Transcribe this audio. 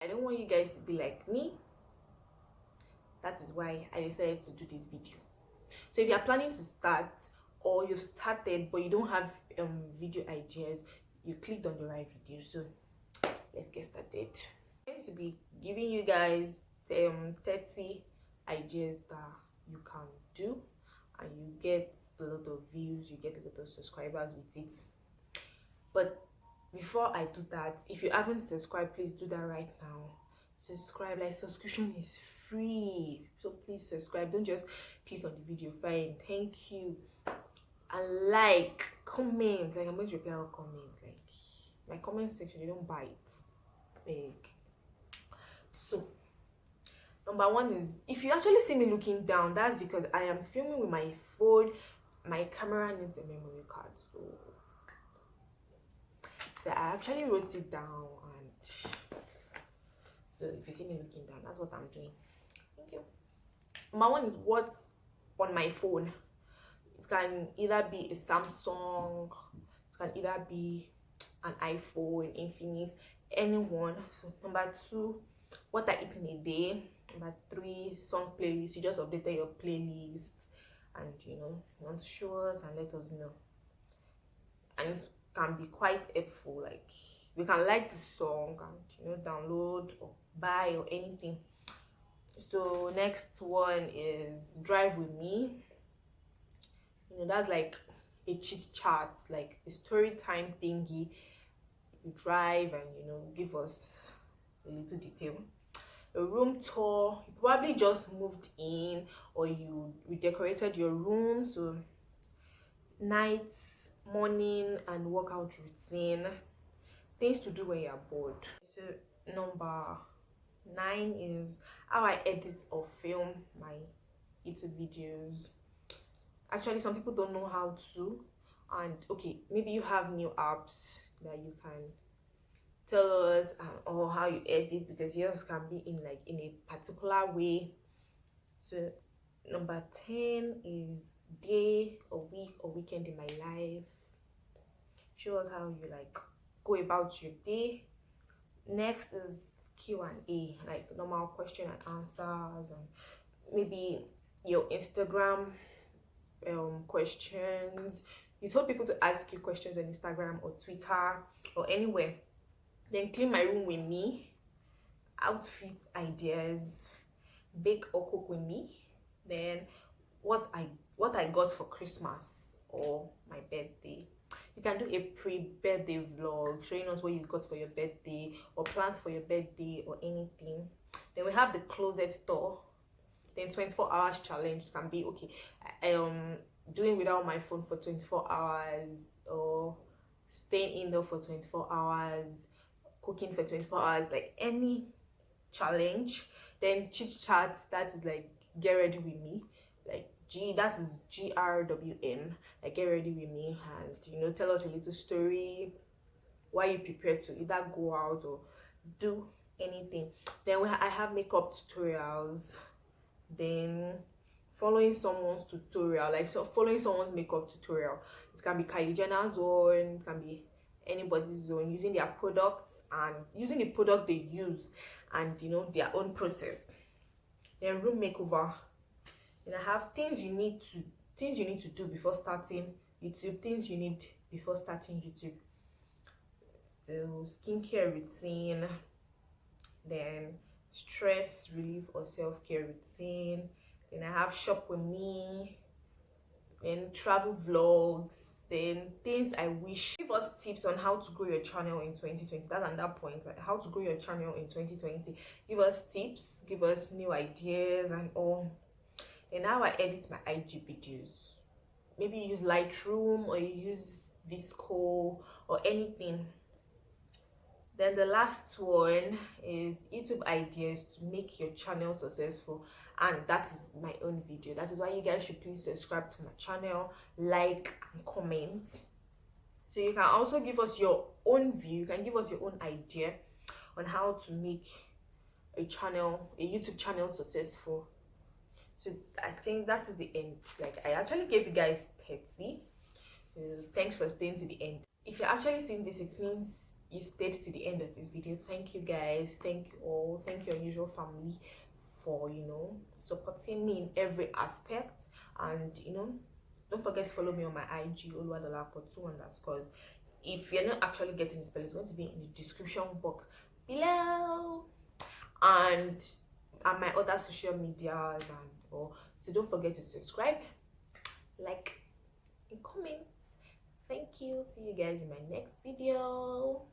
I don't want you guys to be like me. That is why I decided to do this video. So if you are planning to start, or you've started but you don't have video ideas, you clicked on the right video. So let's get started. I'm going to be giving you guys 30 ideas that you can do, and you get a lot of views, you get a lot of subscribers with it. But before I do that, if you haven't subscribed, please do that right now. Subscribe. Like, subscription is free, so please subscribe. Don't just click on the video. Fine, thank you. And like, comment. Like, I'm going to reply all comments. Like, my comment section, you don't bite. Big. So number one is, if you actually see me looking down, that's because I am filming with my phone. My camera needs a memory card, so I actually wrote it down, and so if you see me looking down, that's what I'm doing. Thank you. Number one is what's on my phone. It can either be a Samsung, it can either be an iPhone, Infinix, anyone. So number two, what I eat in a day. Number three, song playlist. You just updated your playlist, and you want to show us and let us know. And it can be quite helpful. Like, we can like the song and download or buy or anything. So next one is drive with me. That's like a chit chat, like a story time thingy. You drive and give us a little detail. A room tour. You probably just moved in, or you redecorated your room. So night, morning and workout routine. Things to do when you're bored. So number 9 is how I edit or film my YouTube videos. Actually, some people don't know how to, and okay, maybe you have new apps that you can tell us or how you edit, because yours can be in a particular way. So number 10 is day or week or weekend in my life. Show us how you go about your day. Next is Q&A, like normal question and answers, and maybe your Instagram questions. You told people to ask you questions on Instagram or Twitter or anywhere. Then clean my room with me, outfit ideas, bake or cook with me. Then what I got for Christmas or my birthday. You can do a pre-birthday vlog showing us what you got for your birthday, or plans for your birthday, or anything. Then we have the closet tour. Then 24 hours challenge. It can be okay, doing without my phone for 24 hours, or staying indoor for 24 hours, cooking for 24 hours, like any challenge. Then chit chats, that is like get ready with me, like that is GRWM, like get ready with me, and tell us a little story, why you prepared to either go out or do anything. Then I have makeup tutorials. Then following someone's tutorial, following someone's makeup tutorial. It can be Kylie Jenner's own, it can be anybody's own, using their products and using the product they use, and their own process. Then room makeover. And I have things you need to do before starting YouTube, things you need before starting YouTube. So skincare routine, then stress relief or self-care routine. Then I have shop with me, then travel vlogs, then things I wish. Give us tips on how to grow your channel in 2020. That's another point, like how to grow your channel in 2020. Give us tips, give us new ideas and all. And how I edit my IG videos. Maybe you use Lightroom or you use Visco or anything. Then the last one is YouTube ideas to make your channel successful, and that is my own video. That is why you guys should please subscribe to my channel, like and comment. So you can also give us your own view, you can give us your own idea on how to make a YouTube channel successful. So I think that is the end. Like, I actually gave you guys 30. Thanks for staying to the end. If you're actually seeing this, it means you stayed to the end of this video. Thank you guys, thank you all, thank your unusual family for, you know, supporting me in every aspect. And you know, don't forget to follow me on my IG oluwadolapo2_. If you're not actually getting the spell, it's going to be in the description box below, and my other social medias and all. So don't forget to subscribe, like, and comment. Thank you. See you guys in my next video.